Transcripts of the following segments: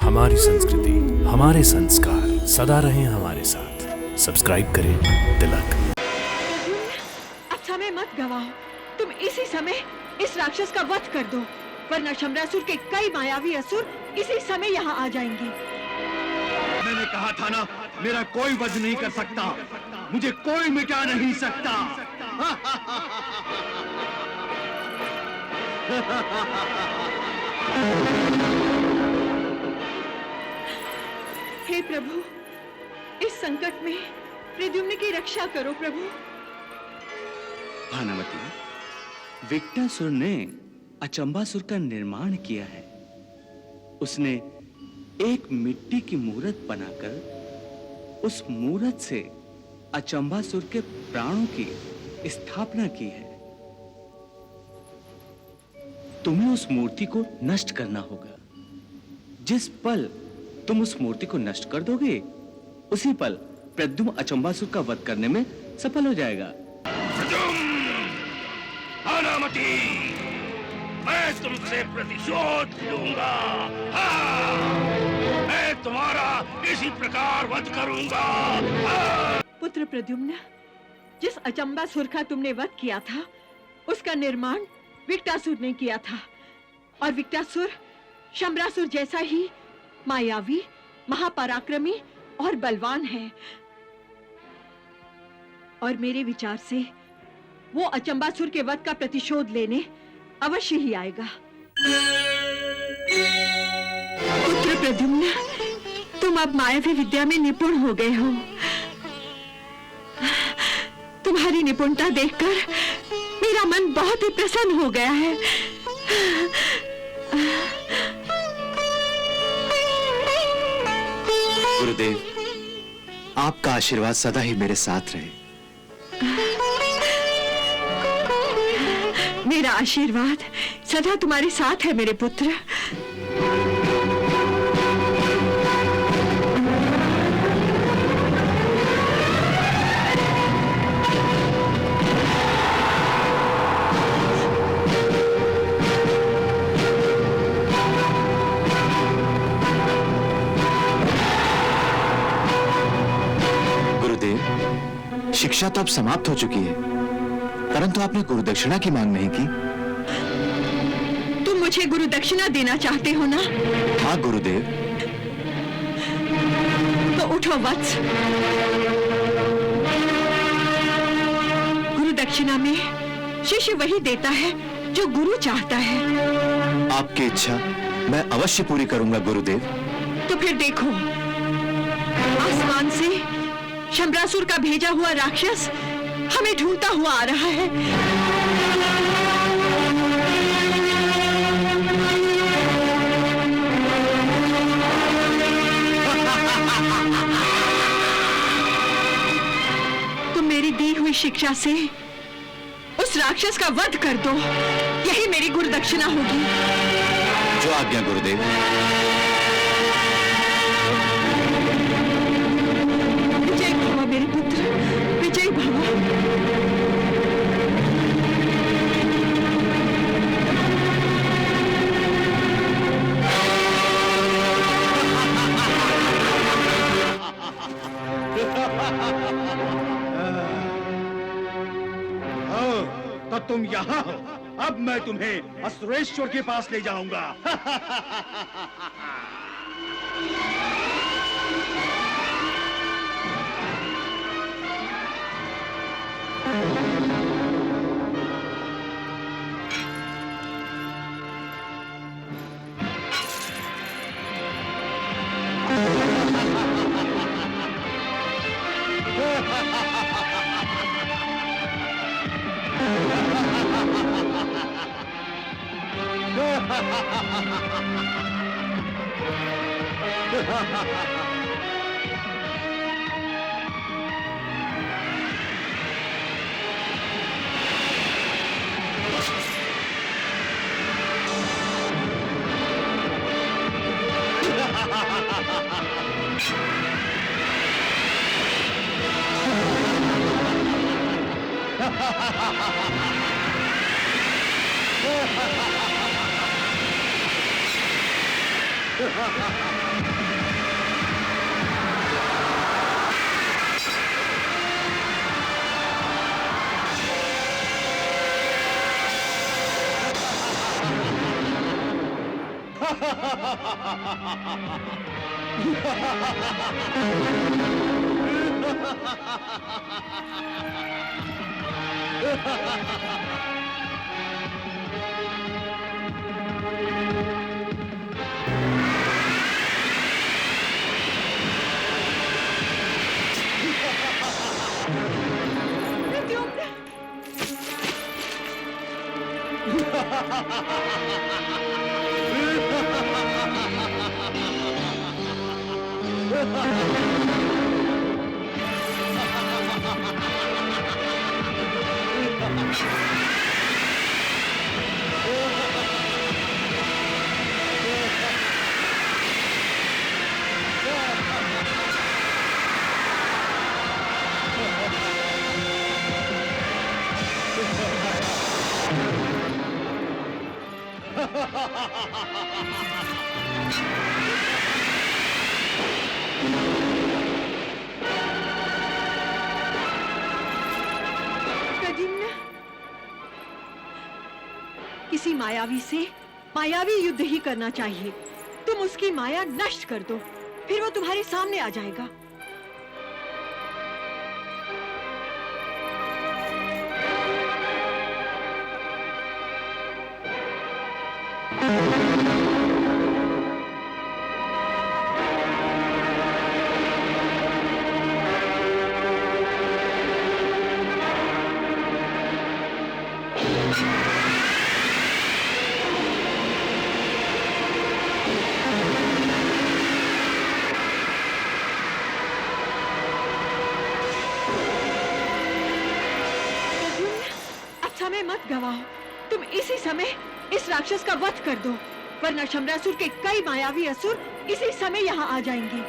हमारी संस्कृति, हमारे संस्कार सदा रहें हमारे साथ। सब्सक्राइब करें तिलक। अब समय मत गवाओ, तुम इसी समय इस राक्षस का वध कर दो, वरना शंबरासुर के कई मायावी असुर इसी समय यहाँ आ जाएंगे। मैंने कहा था ना, मेरा कोई वध नहीं कर सकता, मुझे कोई मिटा नहीं सकता। हे प्रभु, इस संकट में प्रद्युम्न की रक्षा करो प्रभु। भानुमति, विकटासुर ने अचंबासुर का निर्माण किया है। उसने एक मिट्टी की मूर्त बनाकर उस मूर्त से अचंबासुर के प्राणों की स्थापना की है। तुम्हें उस मूर्ति को नष्ट करना होगा। जिस पल तुम उस मूर्ति को नष्ट कर दोगे, उसी पल प्रद्युम्न अचंबासुर का वध करने में सफल हो जाएगा। भानुमति, मैं तुमसे प्रतिशोध लूंगा। मैं तुम्हारा इसी प्रकार वध करूंगा। पुत्र प्रद्युम्न, जिस अचंबासुर का तुमने वध किया था, उसका निर्माण विकटासुर ने किया था, और विकटासुर शंबरासुर जैसा ही मायावी, महापराक्रमी और बलवान है। और मेरे विचार से वो अचंबासुर के वध का प्रतिशोध लेने अवश्य ही आएगा। पुत्र प्रद्युम्न, तुम अब मायावी विद्या में निपुण हो गए हो। तुम्हारी निपुणता देखकर मेरा मन बहुत ही प्रसन्न हो गया है। गुरुदेव, आपका आशीर्वाद सदा ही मेरे साथ रहे। मेरा आशीर्वाद सदा तुम्हारे साथ है मेरे पुत्र। शिक्षा तो अब समाप्त हो चुकी है, परंतु आपने गुरुदक्षिणा की मांग नहीं की। तुम मुझे गुरुदक्षिणा देना चाहते हो ना? हाँ गुरुदेव। तो उठो वत्स। गुरुदक्षिणा में शिष्य वही देता है जो गुरु चाहता है। आपकी इच्छा मैं अवश्य पूरी करूंगा गुरुदेव। तो फिर देखो, आसमान से शंबरासुर का भेजा हुआ राक्षस हमें ढूंढता हुआ आ रहा है। तुम मेरी दी हुई शिक्षा से उस राक्षस का वध कर दो, यही मेरी गुरुदक्षिणा होगी। जो आज्ञा गुरुदेव। मेरे पुत्र, विजय भव। तो तुम यहाँ हो, अब मैं तुम्हें असुरेश्वर के पास ले जाऊंगा। प्रद्युम्न! प्रद्युम्न! किसी मायावी से मायावी युद्ध ही करना चाहिए। तुम उसकी माया नष्ट कर दो, फिर वो तुम्हारे सामने आ जाएगा। समय मत गवाओ। तुम इसी समय इस राक्षस का वध कर दो, वरना शम्रासुर के कई मायावी असुर इसी समय यहाँ आ जाएंगे।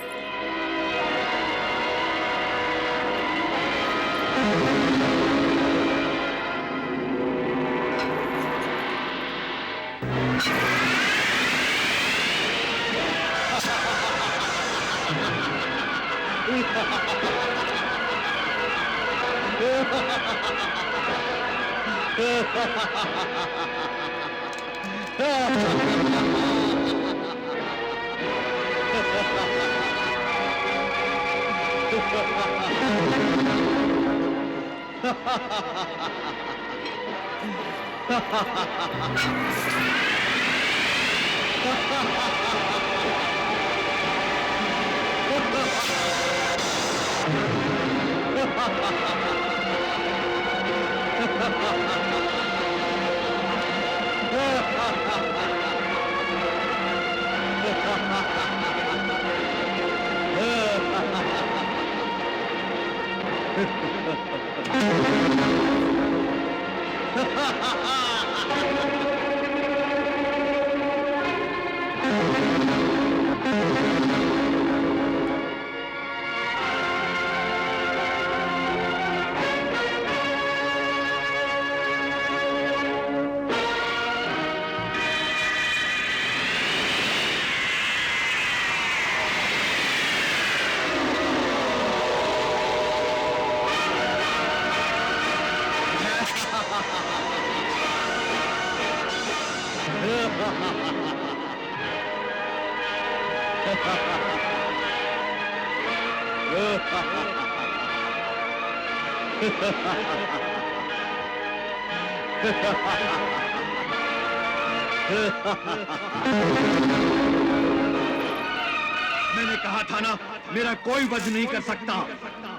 मैंने कहा था ना, मेरा कोई वध नहीं कर सकता,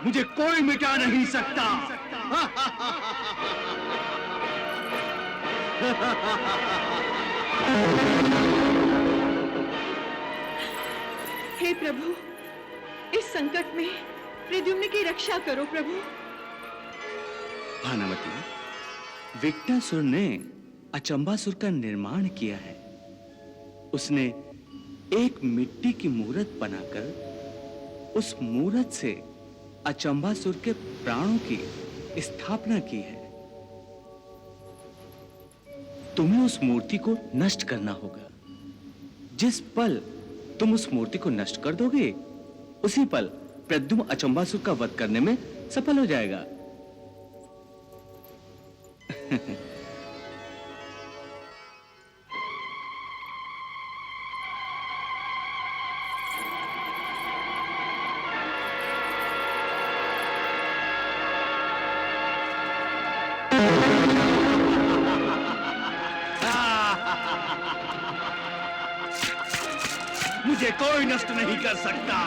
मुझे कोई मिटा नहीं सकता। हे प्रभु, इस संकट में प्रद्युम्न की रक्षा करो प्रभु। भानुमति, विकटासुर ने अचंबासुर का निर्माण किया है। उसने एक मिट्टी की मूरत बनाकर उस मूरत से अचंबासुर के प्राणों की स्थापना की है। तुम्हें उस मूर्ति को नष्ट करना होगा। जिस पल तुम उस मूर्ति को नष्ट कर दोगे, उसी पल प्रद्युम्न अचंबासुर का वध करने में सफल हो जाएगा। मुझे कोई नष्ट नहीं कर सकता।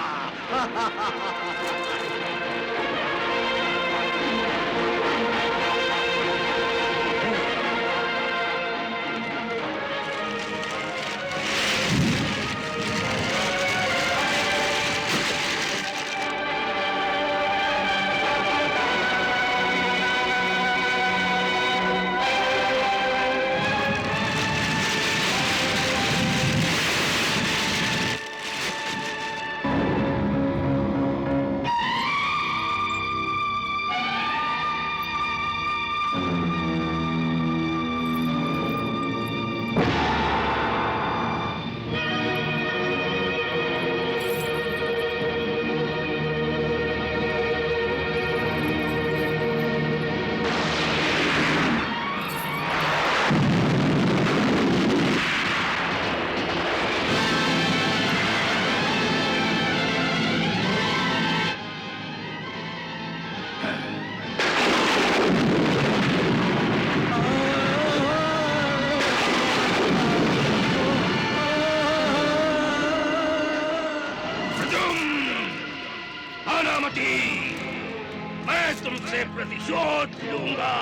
मैं तुमसे प्रतिशोध लूंगा।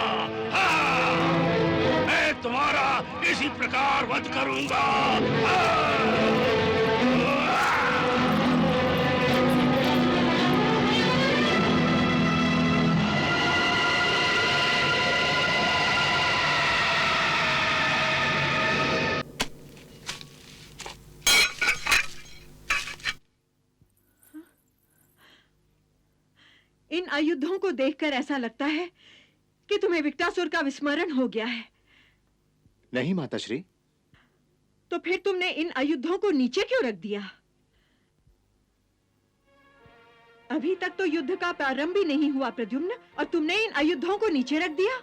हाँ, मैं तुम्हारा इसी प्रकार वध करूंगा। इन आयुधों को देखकर ऐसा लगता है कि तुम्हें विक्टासुर का विस्मरण हो गया है। नहीं माताश्री। तो फिर तुमने इन आयुधों को नीचे क्यों रख दिया? अभी तक तो युद्ध का प्रारंभ भी नहीं हुआ प्रद्युम्न, और तुमने इन आयुधों को नीचे रख दिया।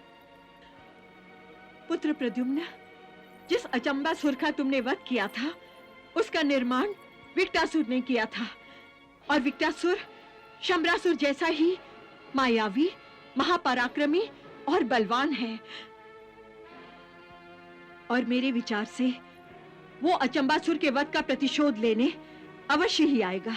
पुत्र प्रद्युम्न, जिस अचंबासुर का तुमने वध किया था, उसका निर्माण विक्टासुर ने किया था, और विक्टासुर शंबरासुर जैसा ही मायावी, महापराक्रमी और बलवान है। और मेरे विचार से वो अचंबासुर के वध का प्रतिशोध लेने अवश्य ही आएगा।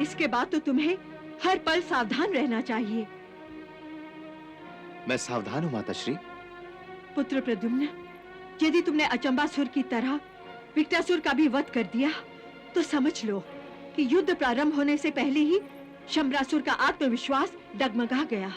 इसके बाद तो तुम्हें हर पल सावधान रहना चाहिए। मैं सावधान हूं माताश्री। पुत्र प्रद्युम्न, यदि तुमने अचंबासुर की तरह विक्टासुर का भी वध कर दिया, तो समझ लो कि युद्ध प्रारंभ होने से पहले ही शंबरासुर का आत्मविश्वास डगमगा गया।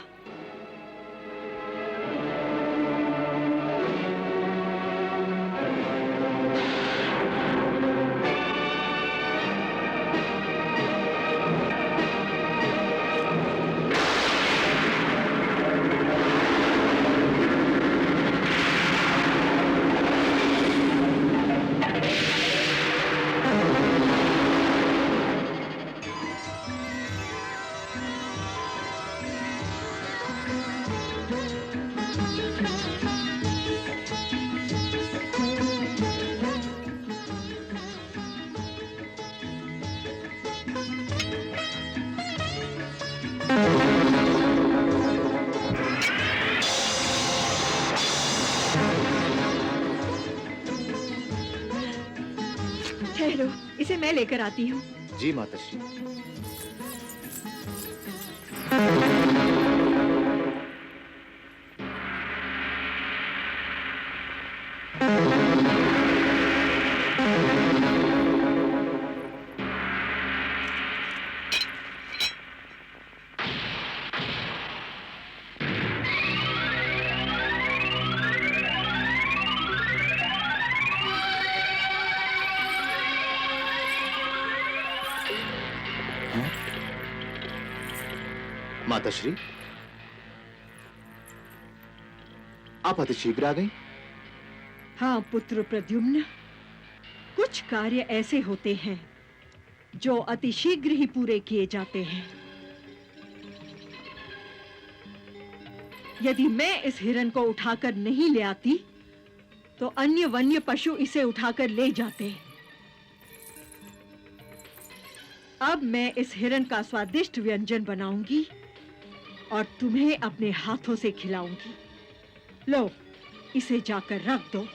ठहरो, इसे मैं लेकर आती हूँ। जी माताश्री। माताश्री, आप अति शीघ्र आ गई। हाँ पुत्र प्रद्युम्न, कुछ कार्य ऐसे होते हैं जो अति शीघ्र ही पूरे किए जाते हैं। यदि मैं इस हिरण को उठाकर नहीं ले आती, तो अन्य वन्य पशु इसे उठाकर ले जाते। अब मैं इस हिरण का स्वादिष्ट व्यंजन बनाऊंगी और तुम्हें अपने हाथों से खिलाऊंगी। लो, इसे जाकर रख दो